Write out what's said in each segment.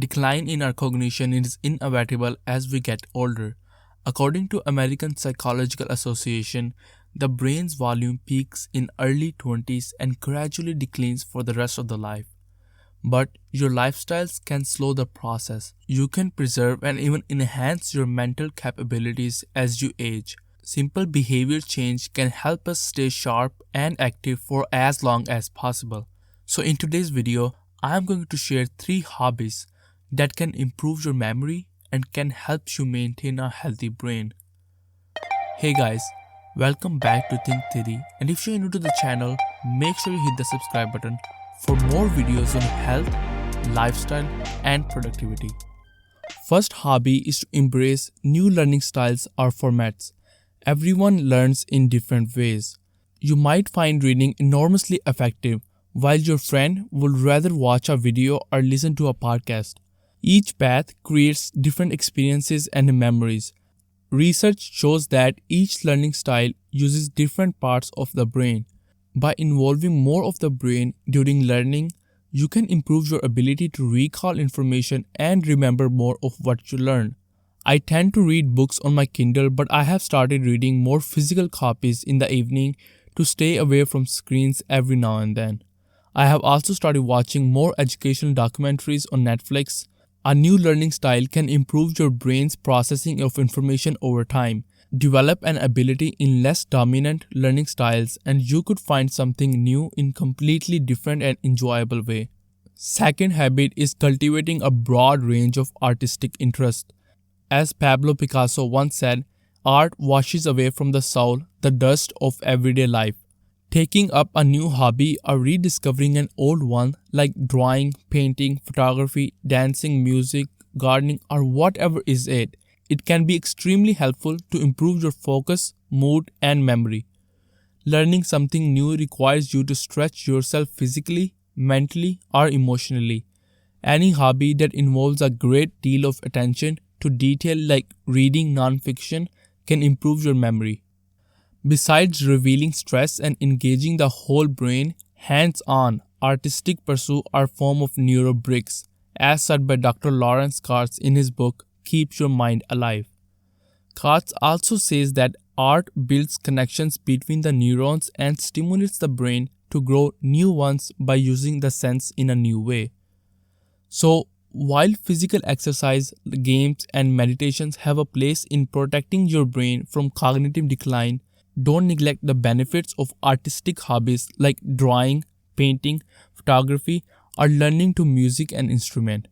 Decline in our cognition is inevitable as we get older. According to American Psychological Association, the brain's volume peaks in early 20s and gradually declines for the rest of the life. But your lifestyles can slow the process. You can preserve and even enhance your mental capabilities as you age. Simple behavior change can help us stay sharp and active for as long as possible. So in today's video, I am going to share 3 hobbies that can improve your memory and can help you maintain a healthy brain. Hey guys, welcome back to Think Theory, and if you're new to the channel, make sure you hit the subscribe button for more videos on health, lifestyle and productivity. First hobby is to embrace new learning styles or formats. Everyone learns in different ways. You might find reading enormously effective, while your friend would rather watch a video or listen to a podcast. Each path creates different experiences and memories. Research shows that each learning style uses different parts of the brain. By involving more of the brain during learning, you can improve your ability to recall information and remember more of what you learn. I tend to read books on my Kindle, but I have started reading more physical copies in the evening to stay away from screens every now and then. I have also started watching more educational documentaries on Netflix. A new learning style can improve your brain's processing of information over time. Develop an ability in less dominant learning styles and you could find something new in completely different and enjoyable way. Second habit is cultivating a broad range of artistic interest. As Pablo Picasso once said, art washes away from the soul the dust of everyday life. Taking up a new hobby or rediscovering an old one like drawing, painting, photography, dancing, music, gardening or whatever is it can be extremely helpful to improve your focus, mood and memory. Learning something new requires you to stretch yourself physically, mentally or emotionally. Any hobby that involves a great deal of attention to detail like reading non-fiction can improve your memory. Besides revealing stress and engaging the whole brain, hands-on, artistic pursuits are a form of neurobricks, as said by Dr. Lawrence Katz in his book, Keep Your Mind Alive. Katz also says that art builds connections between the neurons and stimulates the brain to grow new ones by using the sense in a new way. So, while physical exercise, games, and meditations have a place in protecting your brain from cognitive decline, don't neglect the benefits of artistic hobbies like drawing, painting, photography, or learning to music and instrument.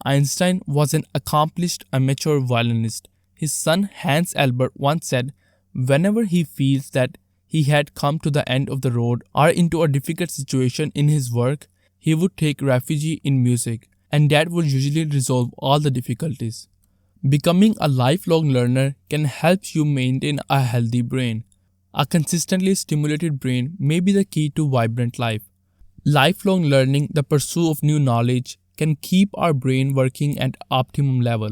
Einstein was an accomplished amateur violinist. His son Hans Albert once said, whenever he feels that he had come to the end of the road or into a difficult situation in his work, he would take refuge in music, and that would usually resolve all the difficulties. Becoming a lifelong learner can help you maintain a healthy brain. A consistently stimulated brain may be the key to vibrant life. Lifelong learning, the pursuit of new knowledge, can keep our brain working at optimum level,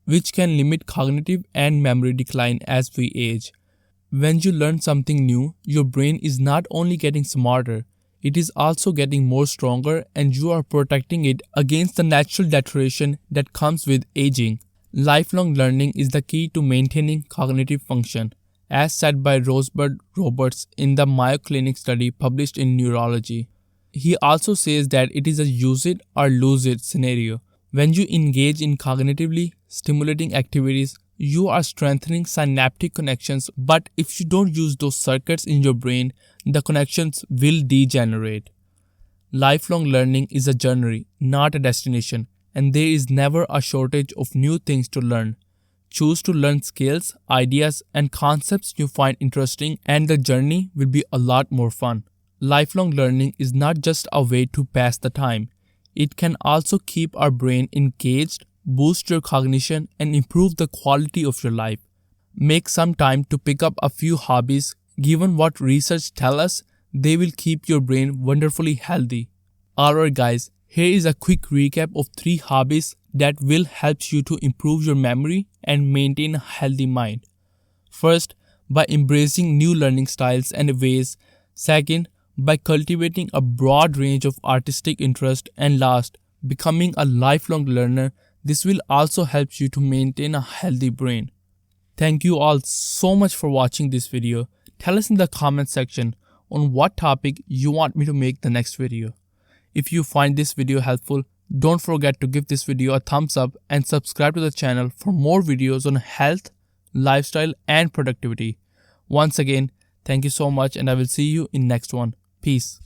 which can limit cognitive and memory decline as we age. When you learn something new, your brain is not only getting smarter, it is also getting more stronger and you are protecting it against the natural deterioration that comes with aging. Lifelong learning is the key to maintaining cognitive function, as said by Rosebud Roberts in the Mayo Clinic study published in Neurology. He also says that it is a use it or lose it scenario. When you engage in cognitively stimulating activities, you are strengthening synaptic connections, but if you don't use those circuits in your brain, the connections will degenerate. Lifelong learning is a journey, not a destination, and there is never a shortage of new things to learn. Choose to learn skills, ideas, and concepts you find interesting, and the journey will be a lot more fun. Lifelong learning is not just a way to pass the time. It can also keep our brain engaged, boost your cognition, and improve the quality of your life. Make some time to pick up a few hobbies. Given what research tells us, they will keep your brain wonderfully healthy. Alright guys, here is a quick recap of 3 hobbies that will help you to improve your memory and maintain a healthy mind. First, by embracing new learning styles and ways. Second, by cultivating a broad range of artistic interest. And last, becoming a lifelong learner. This will also help you to maintain a healthy brain. Thank you all so much for watching this video. Tell us in the comment section on what topic you want me to make the next video. If you find this video helpful, don't forget to give this video a thumbs up and subscribe to the channel for more videos on health, lifestyle and productivity. Once again, thank you so much and I will see you in next one. Peace.